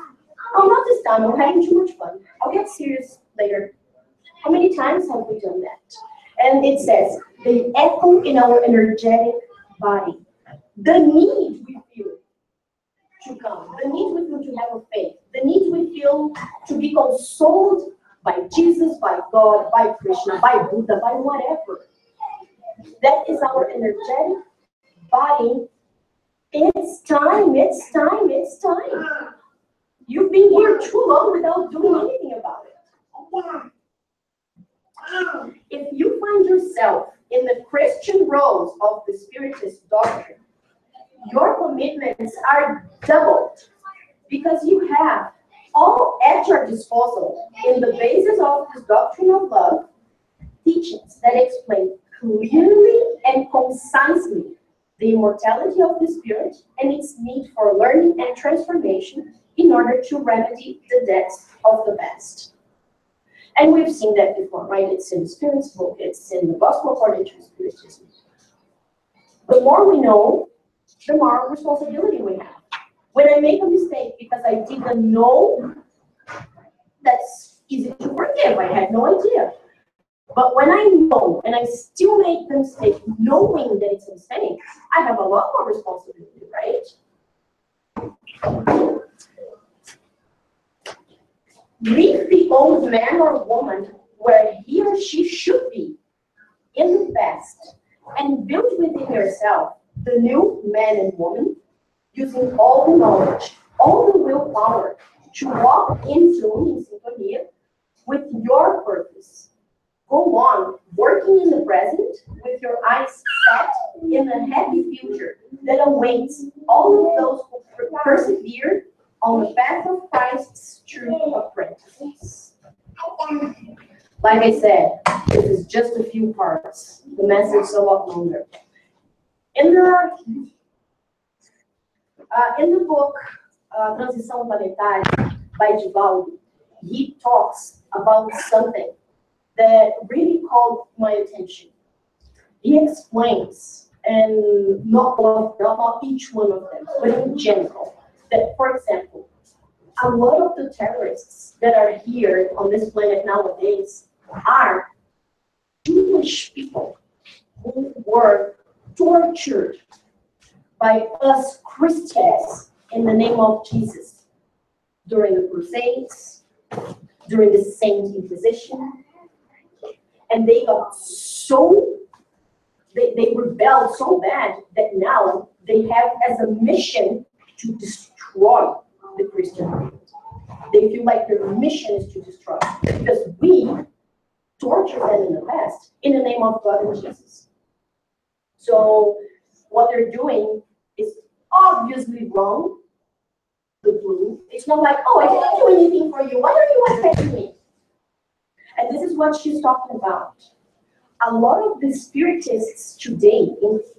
Oh, not this time. I'm having too much fun. I'll get serious later. How many times have we done that? And it says, they echo in our energetic body. The need we feel to come, the need we feel to have a faith, the need we feel to be consoled by Jesus, by God, by Krishna, by Buddha, by whatever. That is our energetic body. It's time, it's time, it's time. You've been here too long without doing anything about it. If you find yourself in the Christian roles of the Spiritist doctrine, your commitments are doubled because you have all at your disposal in the basis of this doctrine of love teachings that explain clearly and concisely the immortality of the spirit and its need for learning and transformation in order to remedy the debts of the past. And we've seen that before, right? It's in the Spirit's book, it's in the Gospel according to Spiritism. The more we know, the more responsibility we have. When I make a mistake because I didn't know, that's easy to forgive. I had no idea. But when I know and I still make the mistake, knowing that it's a mistake, I have a lot more responsibility, right? Leave the old man or woman where he or she should be in the past and build within yourself the new man and woman using all the knowledge, all the willpower to walk in syntonia with your purpose. Go on working in the present with your eyes set in a happy future that awaits all of those who persevere on the path of Christ's true apprentices. Like I said, this is just a few parts. The message is a lot longer. In the book Transição Planetária by Divaldo, he talks about something that really caught my attention. He explains, and not each one of them, but in general, that, for example, a lot of the terrorists that are here on this planet nowadays are Jewish people who were tortured by us Christians in the name of Jesus during the Crusades, during the Saint Inquisition, and they got so, they rebelled so bad that now they have as a mission to destroy the Christian faith. They feel like their mission is to destroy, because we tortured them in the past in the name of God and Jesus. So what they're doing is obviously wrong. The blue, it's not like, oh, I didn't do anything for you, why are you attacking me? And this is what she's talking about. A lot of the spiritists today,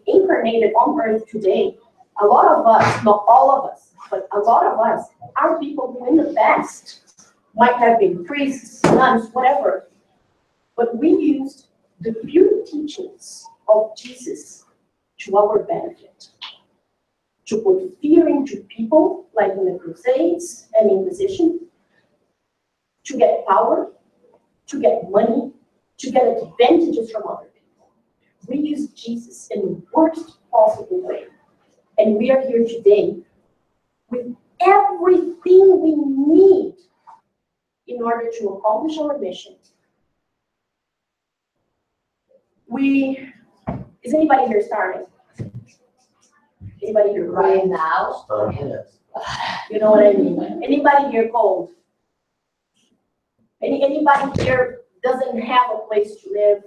incarnated on earth today, a lot of us, not all of us, but a lot of us are people who in the past might have been priests, nuns, whatever, but we used the pure teachings of Jesus to our benefit, to put fear into people, like in the Crusades and Inquisition, to get power, to get money, to get advantages from other people. We use Jesus in the worst possible way. And we are here today with everything we need in order to accomplish our mission. Is anybody here starving? Anybody here Right crying? now, You know what I mean? Anybody here cold? Anybody here doesn't have a place to live?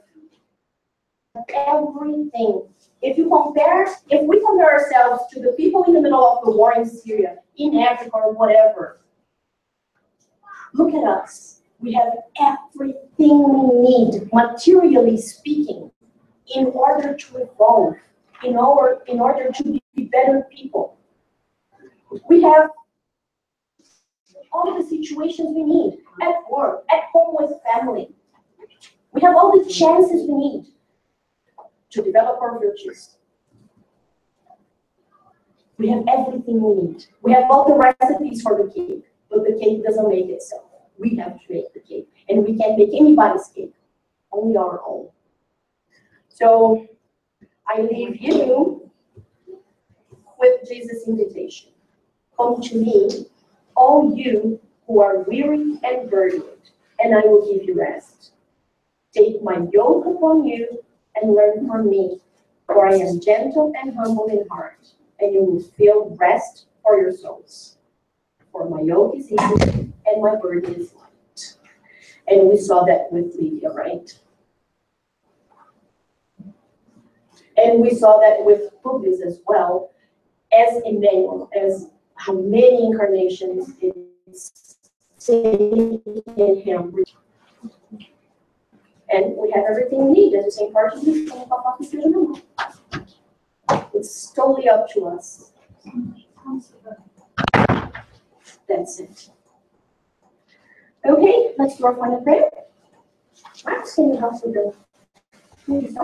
Everything. If we compare ourselves to the people in the middle of the war in Syria, in Africa or whatever, look at us. We have everything we need, materially speaking, in order to evolve, in order to be better people. We have all the situations we need, at work, at home with family. We have all the chances we need to develop our virtues. We have everything we need. We have all the recipes for the cake, but the cake doesn't make itself. We have to make the cake, and we can't make anybody's cake, only our own. So I leave you with Jesus' invitation. Come to me, all you who are weary and burdened, and I will give you rest. Take my yoke upon you and learn from me, for I am gentle and humble in heart, and you will feel rest for your souls. For my yoke is easy and my burden is light. And we saw that with Lydia, right? And we saw that with Publius as well, as Emmanuel, as how many incarnations it's in him. And we have everything we need. There's the same part of the It's totally up to us. That's it. Okay, let's do our final prayer. Max, can you help me go? Please.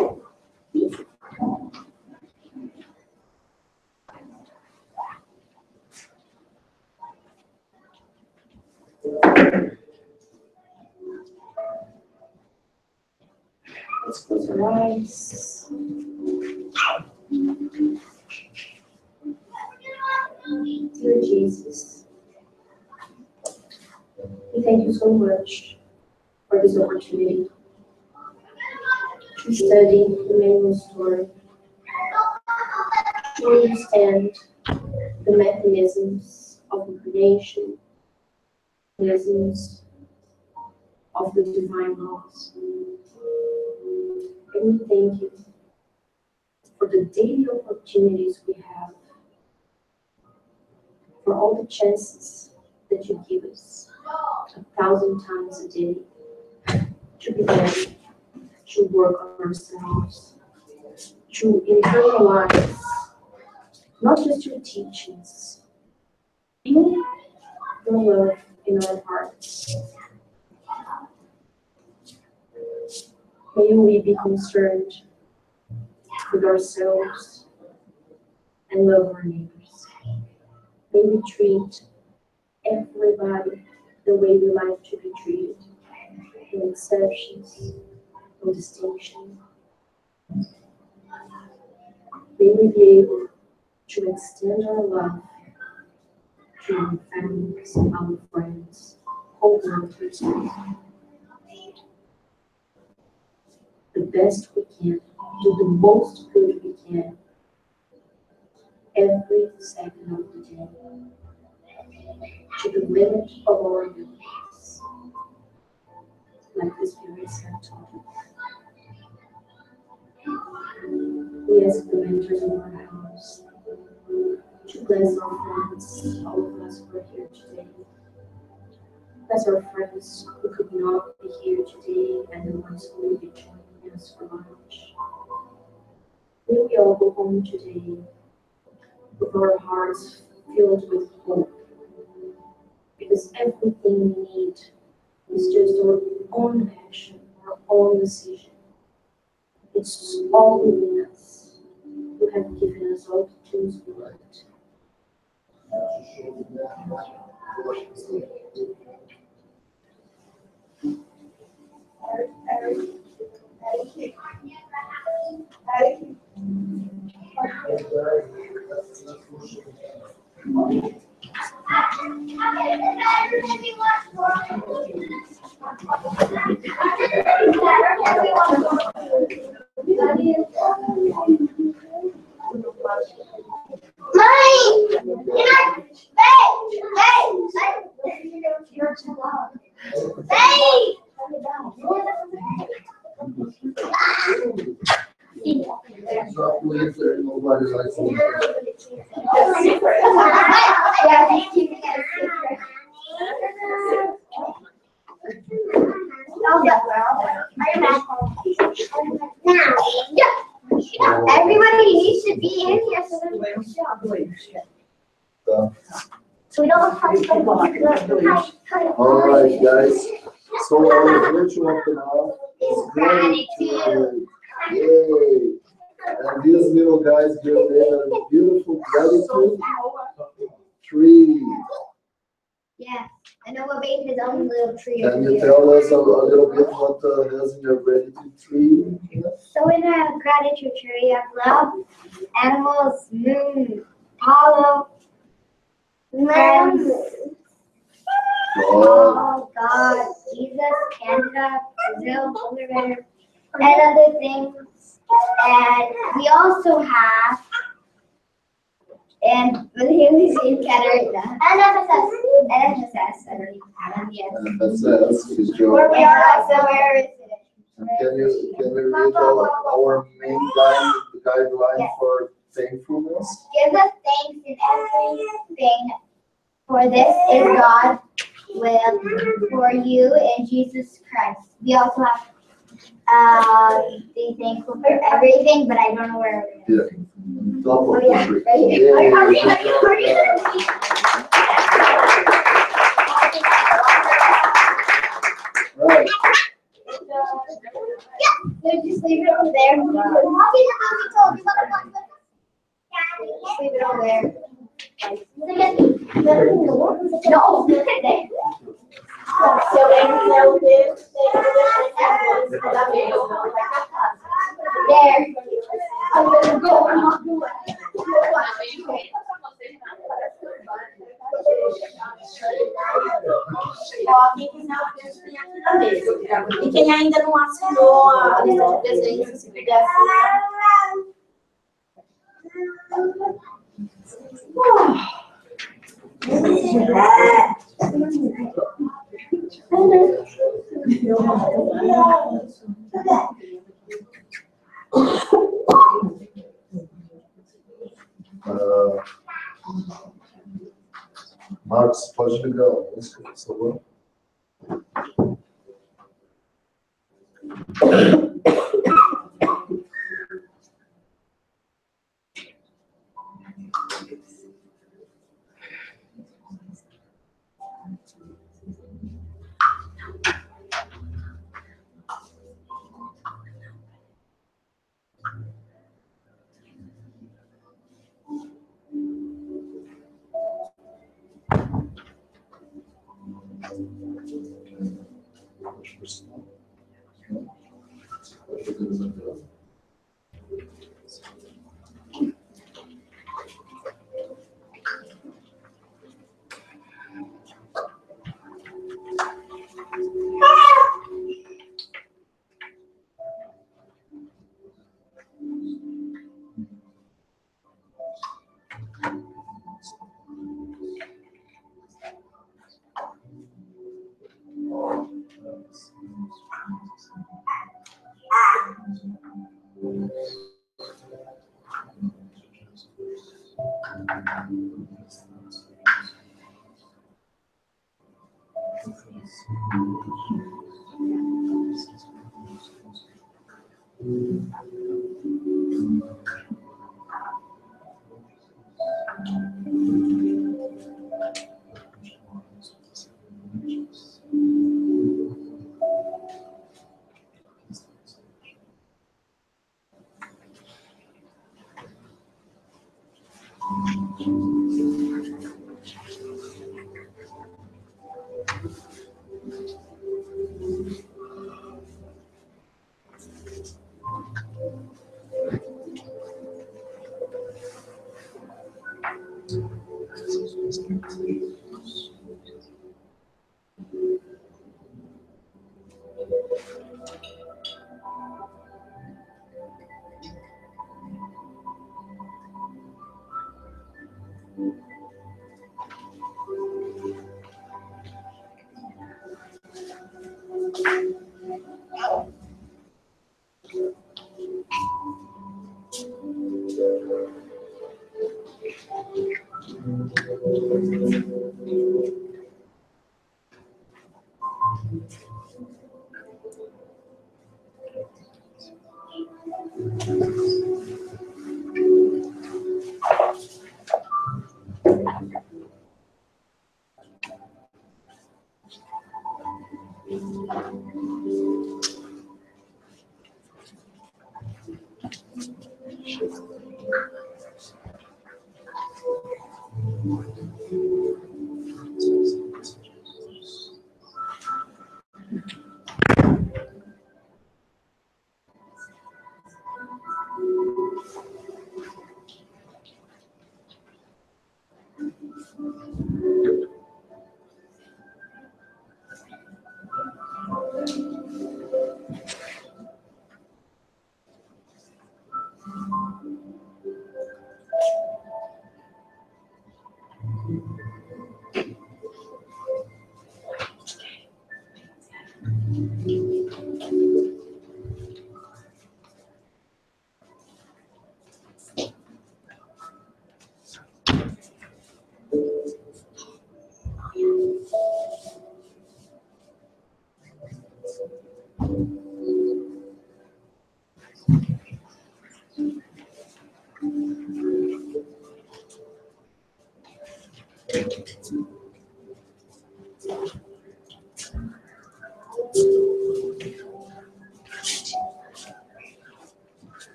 Let's close our eyes. Dear Jesus, we thank you so much for this opportunity to study the manual story, to understand the mechanisms of creation, mechanisms of the divine laws. And we thank you for the daily opportunities we have, for all the chances that you give us 1,000 times a day to be ready, to work on ourselves, to internalize not just your teachings, feel your love in our hearts. May we be concerned with ourselves and love our neighbors. May we treat everybody the way we like to be treated, no exceptions, no distinction. May we be able to extend our love to our families, our friends, co-workers, the best we can, do the most good we can, every second of the day, to the limit of our abilities, like the Spirit have taught us. We ask the mentors of our house to bless our friends, all of us who are here today. Bless our friends who could not be here today and the ones who will be joining us for lunch. May we all go home today with our hearts filled with hope, because everything we need is just our own action, our own decision. It's all within us. You have given us all the tools we want. Everybody needs to be in here so that we can show. So we don't have to. All right, guys. So our virtual open is gratitude. Yay! And these little guys here made a beautiful gratitude tree. Yeah, and Noah made his own little tree. Can you tell us a little bit what is in your gratitude tree? So in a gratitude tree, you have love, animals, moon, Apollo, friends, oh God, Jesus, Canada, Brazil, Polar Bear, and other things. And we also have, and Catarina, and FSS, I don't even have them yet. FSS is your. Where we are, so where is it? Can you read our main guideline Yes. for thankfulness? Give us thanks in everything, for this is God's will for you in Jesus Christ. We also have Be thankful for everything, but I don't know where. Yeah. Top Oh of yeah, the right here. Yeah, Are you good job. gonna Right. So just leave it over there. Just leave it over there. No, leave it there. So exhale this, There. I'm gonna go. I'm not doing Ó, quem quiser o texto tem aqui na mesa. E quem ainda não assinou a lista de presentes, se puder assinar. Marcos, pode ligar a música, por favor.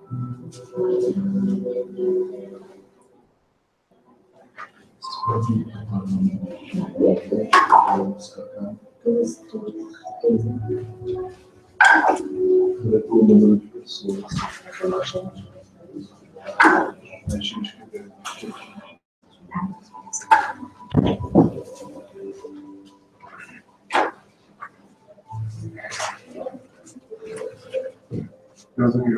O número de pessoas. A gente quer. Deus aqui,